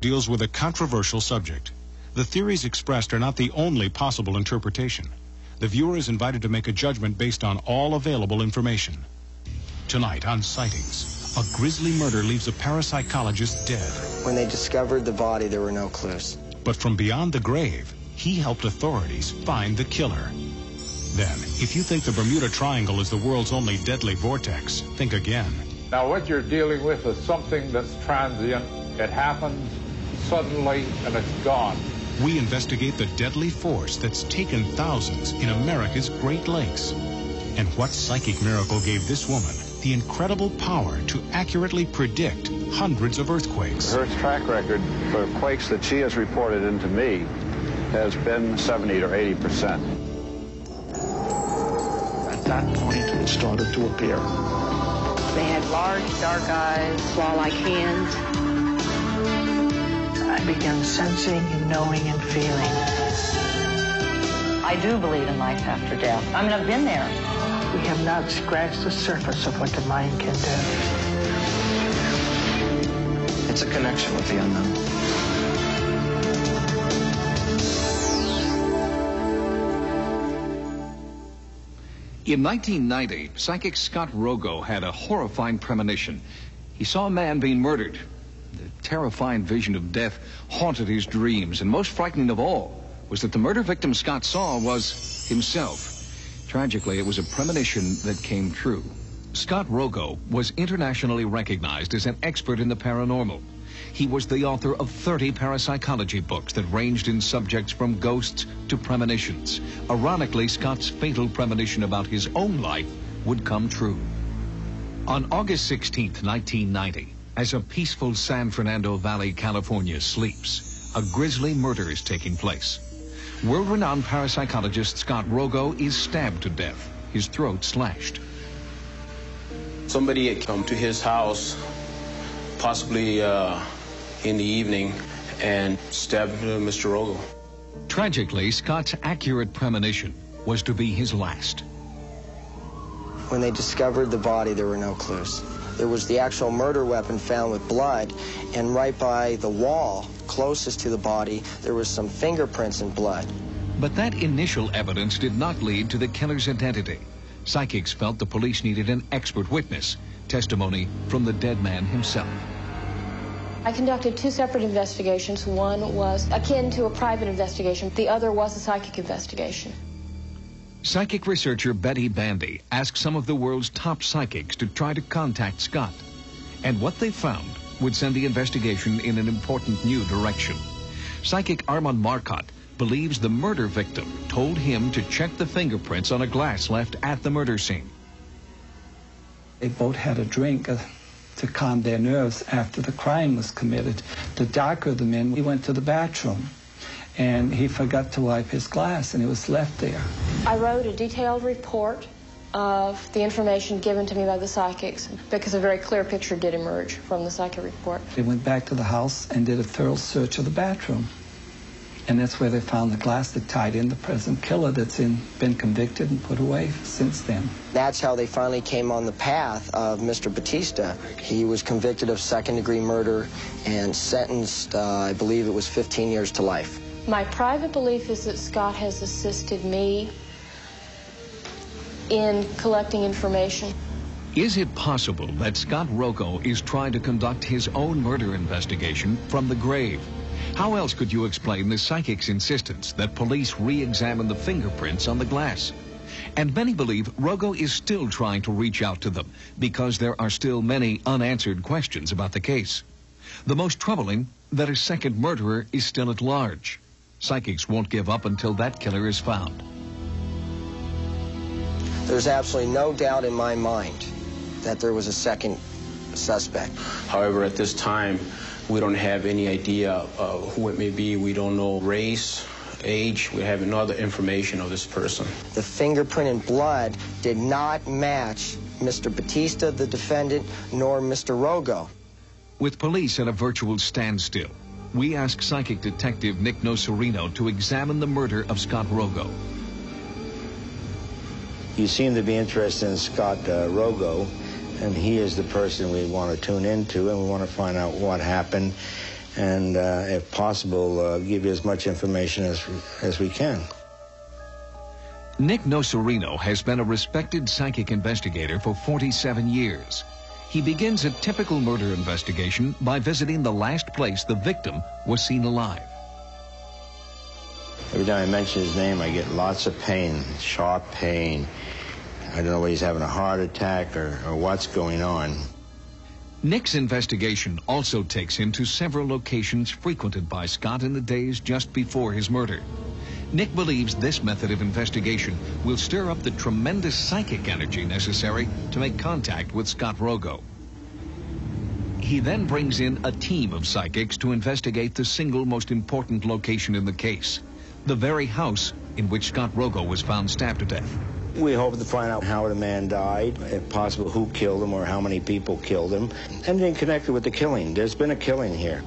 deals with a controversial subject. The theories expressed are not the only possible interpretation. The viewer is invited to make a judgment based on all available information. Tonight on Sightings, a grisly murder leaves a parapsychologist dead. When they discovered the body, there were no clues. But from beyond the grave, he helped authorities find the killer. Then, if you think the Bermuda Triangle is the world's only deadly vortex, think again. Now, what you're dealing with is something that's transient. It happens suddenly and it's gone. We investigate the deadly force that's taken thousands in America's Great Lakes. And what psychic miracle gave this woman the incredible power to accurately predict hundreds of earthquakes? Her track record for quakes that she has reported into me has been 70 to 80%. At that point, it started to appear. They had large, dark eyes, claw-like hands. I began sensing, knowing, and feeling. I do believe in life after death. I mean, I've been there. We have not scratched the surface of what the mind can do. It's a connection with the unknown. In 1990, psychic Scott Rogo had a horrifying premonition. He saw a man being murdered. The terrifying vision of death haunted his dreams, and most frightening of all was that the murder victim Scott saw was himself. Tragically, it was a premonition that came true. Scott Rogo was internationally recognized as an expert in the paranormal. He was the author of 30 parapsychology books that ranged in subjects from ghosts to premonitions. Ironically, Scott's fatal premonition about his own life would come true. On August 16th, 1990, as a peaceful San Fernando Valley, California sleeps, a grisly murder is taking place. World-renowned parapsychologist Scott Rogo is stabbed to death, his throat slashed. Somebody had come to his house, possibly in the evening, and stabbed Mr. Rogo. Tragically, Scott's accurate premonition was to be his last. When they discovered the body, there were no clues. There was the actual murder weapon found with blood, and right by the wall closest to the body, there was some fingerprints and blood. But that initial evidence did not lead to the killer's identity. Psychics felt the police needed an expert witness, testimony from the dead man himself. I conducted 2 separate investigations. One was akin to a private investigation. The other was a psychic investigation. Psychic researcher Betty Bandy asked some of the world's top psychics to try to contact Scott. And what they found would send the investigation in an important new direction. Psychic Armand Marcotte believes the murder victim told him to check the fingerprints on a glass left at the murder scene. They both had a drink to calm their nerves after the crime was committed. The darker of the men, he went to the bathroom, and he forgot to wipe his glass, and it was left there. I wrote a detailed report of the information given to me by the psychics, because a very clear picture did emerge from the psychic report. They went back to the house and did a thorough search of the bathroom. And that's where they found the glass that tied in the present killer that's been convicted and put away since then. That's how they finally came on the path of Mr. Batista. He was convicted of second-degree murder and sentenced, I believe it was 15 years to life. My private belief is that Scott has assisted me in collecting information. Is it possible that Scott Rogo is trying to conduct his own murder investigation from the grave? How else could you explain the psychic's insistence that police re-examine the fingerprints on the glass? And many believe Rogo is still trying to reach out to them because there are still many unanswered questions about the case. The most troubling, that a second murderer is still at large. Psychics won't give up until that killer is found. There's absolutely no doubt in my mind that there was a second suspect. However, at this time, we don't have any idea of who it may be. We don't know race, age. We have no other information of this person. The fingerprint and blood did not match Mr. Batista, the defendant, nor Mr. Rogo. With police at a virtual standstill, we ask psychic detective Nick Nocerino to examine the murder of Scott Rogo. You seem to be interested in Scott Rogo, and he is the person we want to tune into, and we want to find out what happened and if possible, give you as much information as we can. Nick Nocerino has been a respected psychic investigator for 47 years. He begins a typical murder investigation by visiting the last place the victim was seen alive. Every time I mention his name, I get lots of pain, sharp pain. I don't know whether he's having a heart attack or what's going on. Nick's investigation also takes him to several locations frequented by Scott in the days just before his murder. Nick believes this method of investigation will stir up the tremendous psychic energy necessary to make contact with Scott Rogo. He then brings in a team of psychics to investigate the single most important location in the case, the very house in which Scott Rogo was found stabbed to death. We hope to find out how the man died, if possible, who killed him or how many people killed him, anything connected with the killing. There's been a killing here.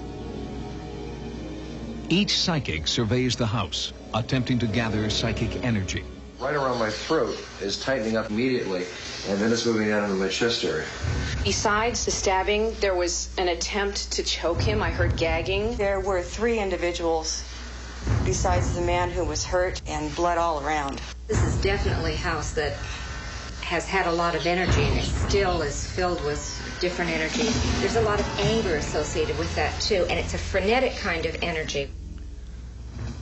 Each psychic surveys the house, attempting to gather psychic energy. Right around my throat is tightening up immediately, and then it's moving down into my chest area. Besides the stabbing, there was an attempt to choke him. I heard gagging. There were 3 individuals besides the man who was hurt, and blood all around. This is definitely a house that has had a lot of energy, and it still is filled with different energies. There's a lot of anger associated with that, too, and it's a frenetic kind of energy.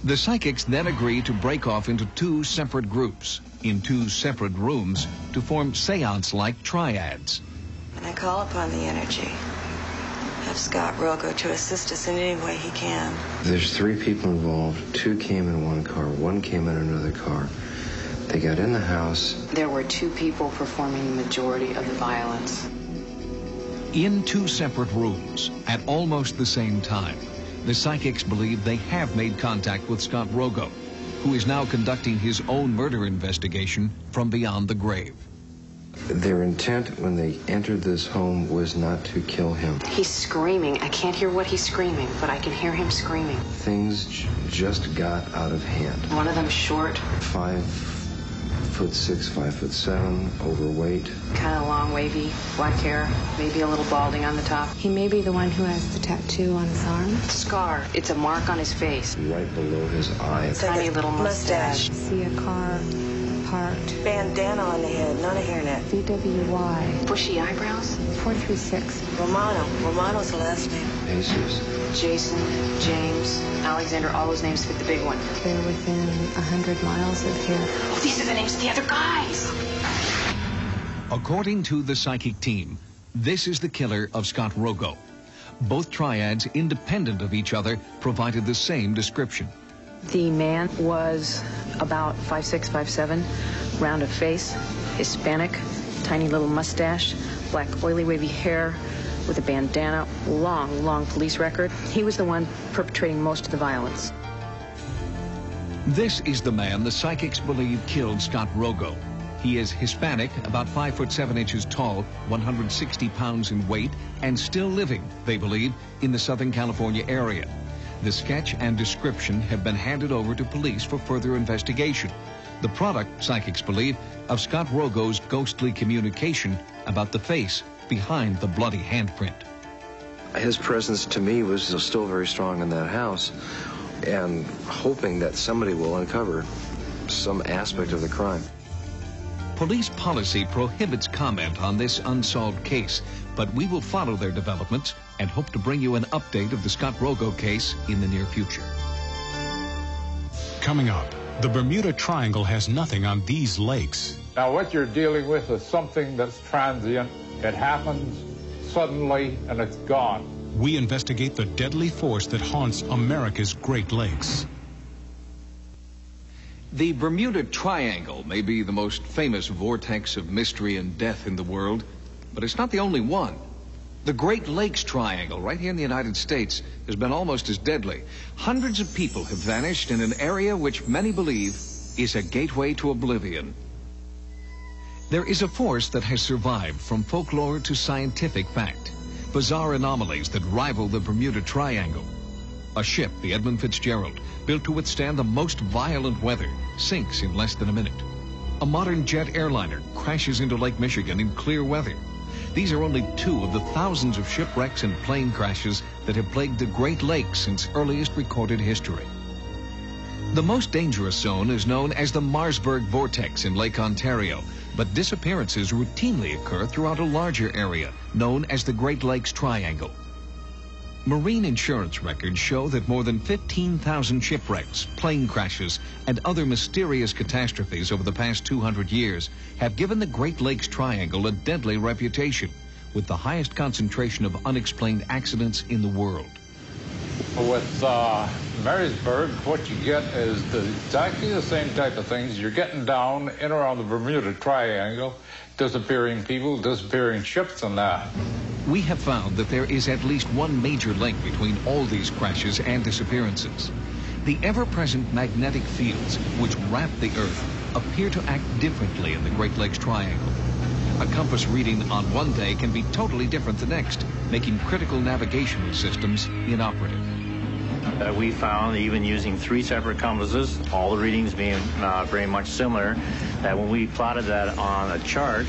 The psychics then agree to break off into 2 separate groups, in 2 separate rooms, to form seance-like triads. And I call upon the energy of Scott Rogo to assist us in any way he can. There's 3 people involved. 2 came in one car, 1 came in another car. They got in the house. There were 2 people performing the majority of the violence. In 2 separate rooms, at almost the same time, the psychics believe they have made contact with Scott Rogo, who is now conducting his own murder investigation from beyond the grave. Their intent when they entered this home was not to kill him. He's screaming. I can't hear what he's screaming, but I can hear him screaming. Things just got out of hand. One of them short. 5'6", 5'7", overweight. Kind of long, wavy, black hair, maybe a little balding on the top. He may be the one who has the tattoo on his arm. Scar. It's a mark on his face. Right below his eye. Tiny little mustache. See a car parked. Bandana on the head, not a hairnet. VWY. Bushy eyebrows. 436. Romano's the last name. Jesus. Jason, James, Alexander, all those names fit the big one. They're within 100 miles of here. Oh, these are the names of the other guys. According to the psychic team, this is the killer of Scott Rogo. Both triads, independent of each other, provided the same description. The man was about 5'6", 5'7", round of face, Hispanic, tiny little mustache, black oily wavy hair with a bandana, long police record. He was the one perpetrating most of the violence. This is the man the psychics believe killed Scott Rogo. He is Hispanic, about 5'7" tall, 160 pounds in weight, and still living, they believe, in the Southern California area. The sketch and description have been handed over to police for further investigation. The product, psychics believe, of Scott Rogo's ghostly communication about the face behind the bloody handprint. His presence to me was still very strong in that house, and hoping that somebody will uncover some aspect of the crime. Police policy prohibits comment on this unsolved case, but we will follow their developments and hope to bring you an update of the Scott Rogo case in the near future. Coming up, the Bermuda Triangle has nothing on these lakes. Now, what you're dealing with is something that's transient. It happens suddenly and it's gone. We investigate the deadly force that haunts America's Great Lakes. The Bermuda Triangle may be the most famous vortex of mystery and death in the world, but it's not the only one. The Great Lakes Triangle, right here in the United States, has been almost as deadly. Hundreds of people have vanished in an area which many believe is a gateway to oblivion. There is a force that has survived from folklore to scientific fact. Bizarre anomalies that rival the Bermuda Triangle. A ship, the Edmund Fitzgerald, built to withstand the most violent weather, sinks in less than a minute. A modern jet airliner crashes into Lake Michigan in clear weather. these are only two of the thousands of shipwrecks and plane crashes that have plagued the Great Lakes since earliest recorded history. The most dangerous zone is known as the Marsburg Vortex in Lake Ontario, but disappearances routinely occur throughout a larger area known as the Great Lakes Triangle. Marine insurance records show that more than 15,000 shipwrecks, plane crashes, and other mysterious catastrophes over the past 200 years have given the Great Lakes Triangle a deadly reputation, with the highest concentration of unexplained accidents in the world. With Marysburg, what you get is exactly the same type of things. You're getting down in around the Bermuda Triangle, disappearing people, disappearing ships and that. We have found that there is at least one major link between all these crashes and disappearances. The ever-present magnetic fields which wrap the Earth appear to act differently in the Great Lakes Triangle. A compass reading on one day can be totally different the next, making critical navigational systems inoperative. We found, even using 3 separate compasses, all the readings being very much similar, that when we plotted that on a chart,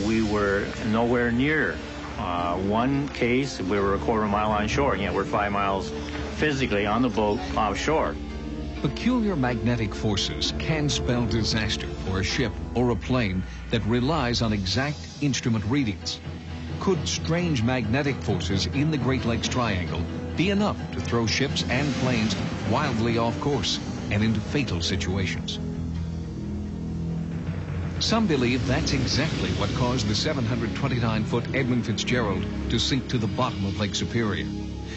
we were nowhere near. One case, we were a quarter mile on shore, and yet we're 5 miles physically on the boat offshore. Peculiar magnetic forces can spell disaster for a ship or a plane that relies on exact instrument readings. Could strange magnetic forces in the Great Lakes Triangle be enough to throw ships and planes wildly off course and into fatal situations? Some believe that's exactly what caused the 729-foot Edmund Fitzgerald to sink to the bottom of Lake Superior.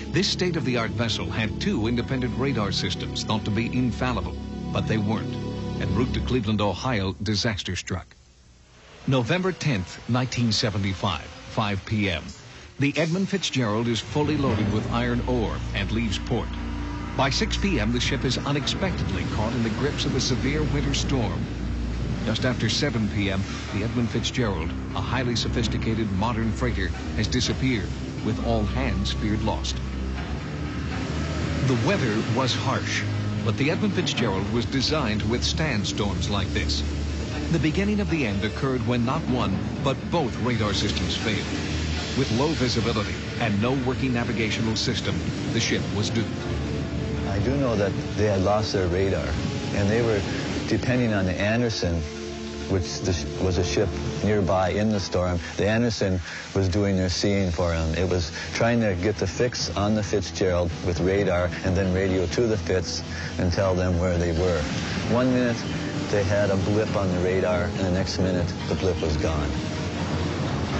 This state-of-the-art vessel had 2 independent radar systems thought to be infallible, but they weren't. En route to Cleveland, Ohio, disaster struck. November 10th, 1975, 5 p.m. The Edmund Fitzgerald is fully loaded with iron ore and leaves port. By 6 p.m., the ship is unexpectedly caught in the grips of a severe winter storm. Just after 7 p.m., the Edmund Fitzgerald, a highly sophisticated modern freighter, has disappeared, with all hands feared lost. The weather was harsh, but the Edmund Fitzgerald was designed to withstand storms like this. The beginning of the end occurred when not one, but both radar systems failed. With low visibility and no working navigational system, the ship was doomed. I do know that they had lost their radar, and they were depending on the Anderson, which was a ship nearby in the storm. The Anderson was doing their seeing for them. It was trying to get the fix on the Fitzgerald with radar and then radio to the Fitz and tell them where they were. 1 minute they had a blip on the radar, and the next minute the blip was gone.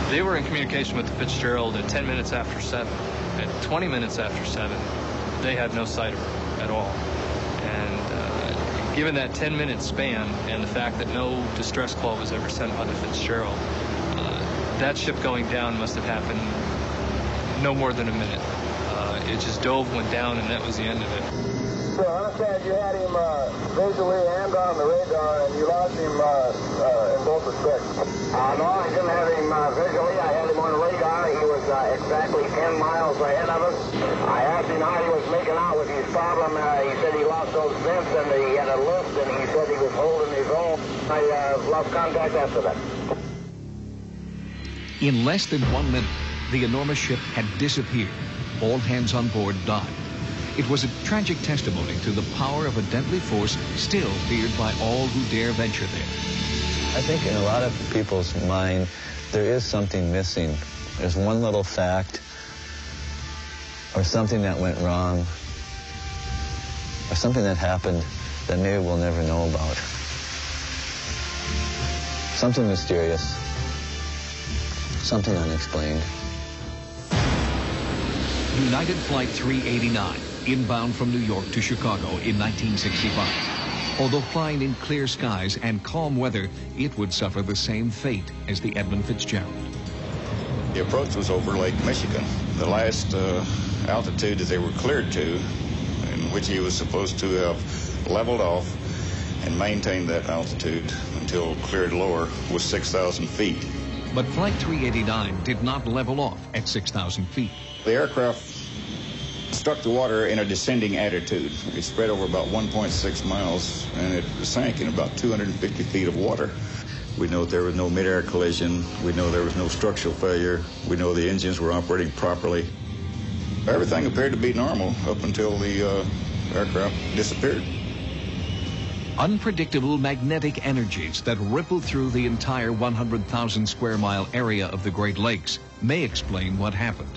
They were in communication with the Fitzgerald at 10 minutes after 7. At 20 minutes after 7, they had no sight of her at all. And given that 10-minute span and the fact that no distress call was ever sent by the Fitzgerald, that ship going down must have happened no more than a minute. It just dove, went down, and that was the end of it. So I understand you had him visually and on the radar, and you lost him in both respects. No, I didn't have him visually. I had him on the radar. He was exactly 10 miles ahead of us. I asked him how he was making out with his problem. He said he lost those vents and he had a lift, and he said he was holding his own. I lost contact after that. In less than 1 minute, the enormous ship had disappeared. All hands on board died. It was a tragic testimony to the power of a deadly force still feared by all who dare venture there. I think in a lot of people's mind, there is something missing. There's one little fact or something that went wrong or something that happened that maybe we'll never know about. Something mysterious, something unexplained. United Flight 389, inbound from New York to Chicago in 1965. Although flying in clear skies and calm weather, it would suffer the same fate as the Edmund Fitzgerald. The approach was over Lake Michigan. The last altitude that they were cleared to, in which he was supposed to have leveled off and maintained that altitude until cleared lower, was 6,000 feet. But Flight 389 did not level off at 6,000 feet. The aircraft struck the water in a descending attitude. It spread over about 1.6 miles, and it sank in about 250 feet of water. We know there was no mid-air collision. We know there was no structural failure. We know the engines were operating properly. Everything appeared to be normal up until the aircraft disappeared. Unpredictable magnetic energies that ripple through the entire 100,000 square mile area of the Great Lakes may explain what happened.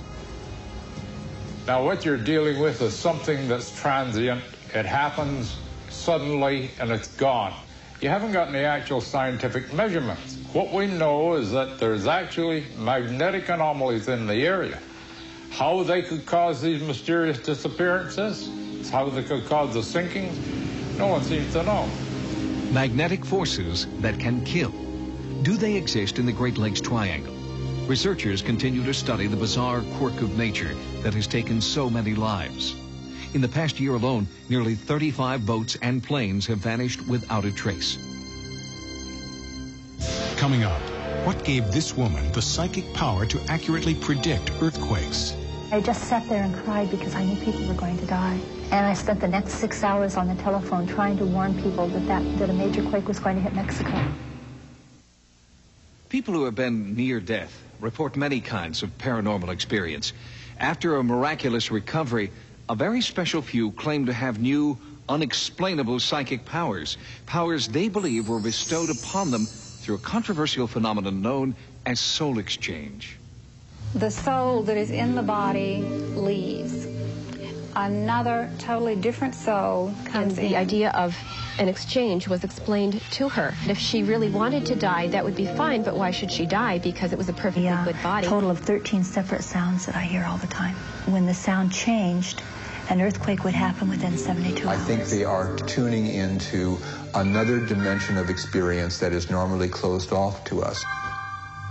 Now, what you're dealing with is something that's transient. It happens suddenly and it's gone. You haven't got any actual scientific measurements. What we know is that there's actually magnetic anomalies in the area. How they could cause these mysterious disappearances, how they could cause the sinking, no one seems to know. Magnetic forces that can kill. Do they exist in the Great Lakes Triangle? Researchers continue to study the bizarre quirk of nature that has taken so many lives. In the past year alone, nearly 35 boats and planes have vanished without a trace. Coming up, what gave this woman the psychic power to accurately predict earthquakes? I just sat there and cried because I knew people were going to die. And I spent the next 6 hours on the telephone trying to warn people that a major quake was going to hit Mexico. People who have been near death report many kinds of paranormal experience. After a miraculous recovery, a very special few claim to have new, unexplainable psychic powers. Powers they believe were bestowed upon them through a controversial phenomenon known as soul exchange. The soul that is in the body leaves. Another totally different soul comes in. The idea of an exchange was explained to her. If she really wanted to die, that would be fine, but why should she die? Because it was a perfectly good body. A total of 13 separate sounds that I hear all the time. When the sound changed, an earthquake would happen within 72 hours. I think they are tuning into another dimension of experience that is normally closed off to us.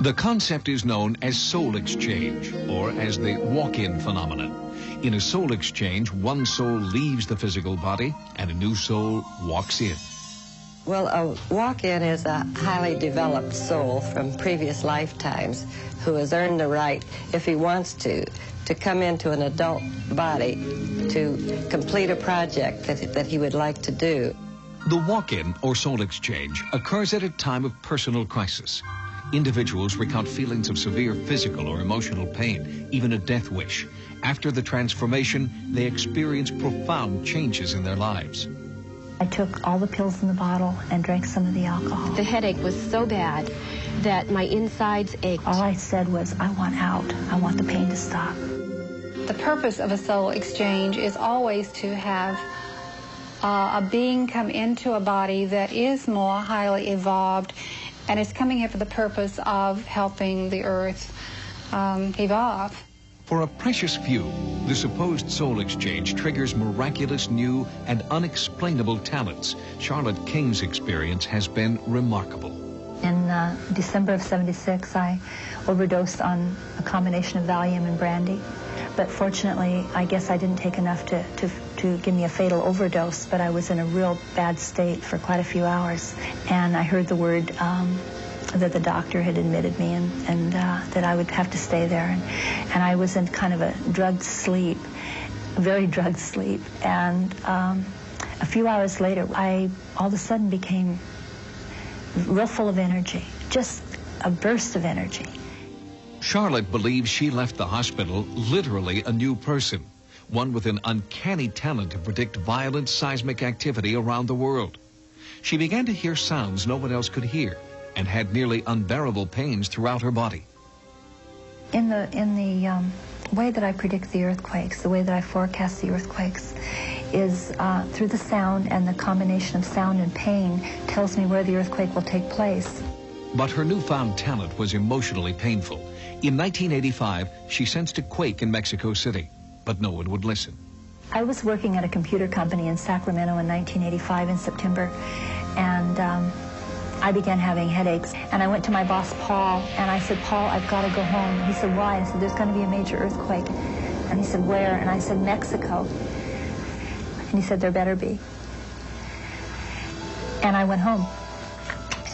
The concept is known as soul exchange, or as the walk-in phenomenon. In a soul exchange, one soul leaves the physical body and a new soul walks in. Well, a walk-in is a highly developed soul from previous lifetimes who has earned the right, if he wants to come into an adult body to complete a project that he would like to do. The walk-in or soul exchange occurs at a time of personal crisis. Individuals recount feelings of severe physical or emotional pain, even a death wish. After the transformation, they experience profound changes in their lives. I took all the pills in the bottle and drank some of the alcohol. The headache was so bad that my insides ached. All I said was, I want out. I want the pain to stop. The purpose of a soul exchange is always to have a being come into a body that is more highly evolved and is coming here for the purpose of helping the earth evolve. For a precious few, the supposed soul exchange triggers miraculous, new, and unexplainable talents. Charlotte King's experience has been remarkable. In December of '76, I overdosed on a combination of Valium and brandy. But fortunately, I guess I didn't take enough to give me a fatal overdose, but I was in a real bad state for quite a few hours. And I heard the word that the doctor had admitted me and that I would have to stay there. And I was in kind of a drugged sleep, very drugged sleep. And a few hours later, I all of a sudden became real full of energy, just a burst of energy. Charlotte believes she left the hospital literally a new person, one with an uncanny talent to predict violent seismic activity around the world. She began to hear sounds no one else could hear and had nearly unbearable pains throughout her body. In the way that I predict the earthquakes, the way that I forecast the earthquakes, is through the sound, and the combination of sound and pain tells me where the earthquake will take place. But her newfound talent was emotionally painful. In 1985, she sensed a quake in Mexico City, but no one would listen. I was working at a computer company in Sacramento in 1985 in September, and I began having headaches. And I went to my boss, Paul, and I said, Paul, I've got to go home. He said, why? I said, there's going to be a major earthquake. And he said, where? And I said, Mexico. And he said, there better be. And I went home.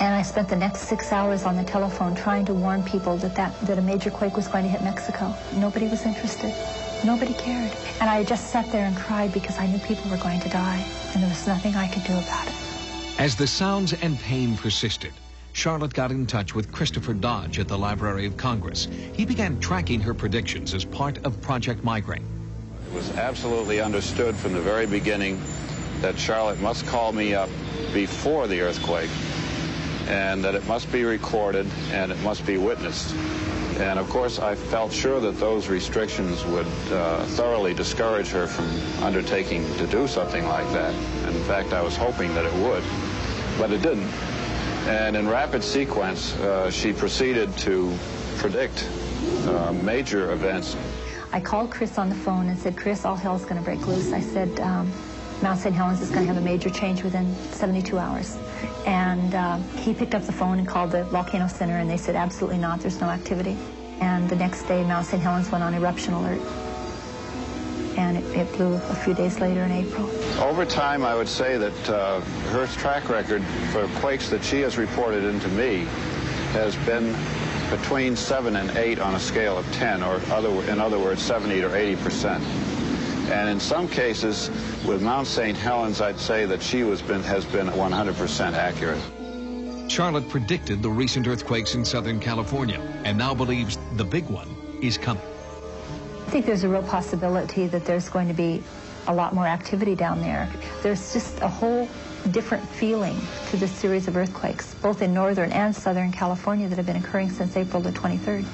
And I spent the next 6 hours on the telephone trying to warn people that a major quake was going to hit Mexico. Nobody was interested. Nobody cared. And I just sat there and cried because I knew people were going to die, and there was nothing I could do about it. As the sounds and pain persisted, Charlotte got in touch with Christopher Dodge at the Library of Congress. He began tracking her predictions as part of Project Migraine. It was absolutely understood from the very beginning that Charlotte must call me up before the earthquake, and that it must be recorded and it must be witnessed. And of course, I felt sure that those restrictions would thoroughly discourage her from undertaking to do something like that. And in fact, I was hoping that it would, but it didn't. And in rapid sequence, she proceeded to predict major events. I called Chris on the phone and said, Chris, all hell's going to break loose. I said, Mount St. Helens is going to have a major change within 72 hours. And he picked up the phone and called the Volcano Center, and they said, absolutely not, there's no activity. And the next day, Mount St. Helens went on eruption alert. And it blew a few days later in April. Over time, I would say that her track record for quakes that she has reported into me has been between 7 and 8 on a scale of 10, or in other words, 70 or 80%. And in some cases, with Mount St. Helens, I'd say that she has been 100% accurate. Charlotte predicted the recent earthquakes in Southern California and now believes the big one is coming. I think there's a real possibility that there's going to be a lot more activity down there. There's just a whole different feeling to this series of earthquakes, both in Northern and Southern California, that have been occurring since April the 23rd.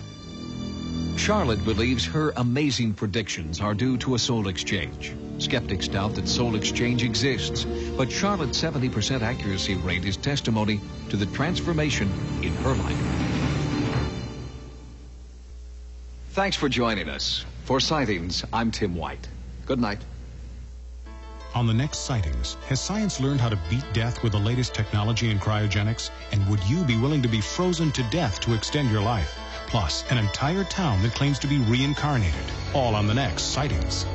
Charlotte believes her amazing predictions are due to a soul exchange. Skeptics doubt that soul exchange exists, but Charlotte's 70% accuracy rate is testimony to the transformation in her life. Thanks for joining us. For Sightings, I'm Tim White. Good night. On the next Sightings, has science learned how to beat death with the latest technology in cryogenics? And would you be willing to be frozen to death to extend your life? Plus, an entire town that claims to be reincarnated. All on the next Sightings.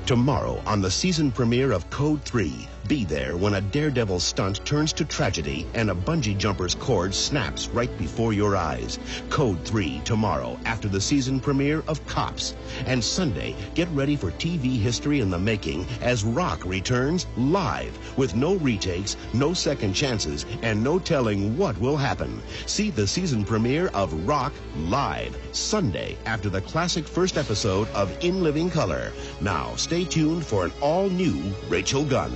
Tomorrow on the season premiere of Code 3, be there when a daredevil stunt turns to tragedy and a bungee jumper's cord snaps right before your eyes. Code 3 tomorrow after the season premiere of Cops. And Sunday, get ready for TV history in the making as Rock returns live with no retakes, no second chances, and no telling what will happen. See the season premiere of Rock live Sunday after the classic first episode of In Living Color. Now, stay tuned for an all-new Rachel Gunn.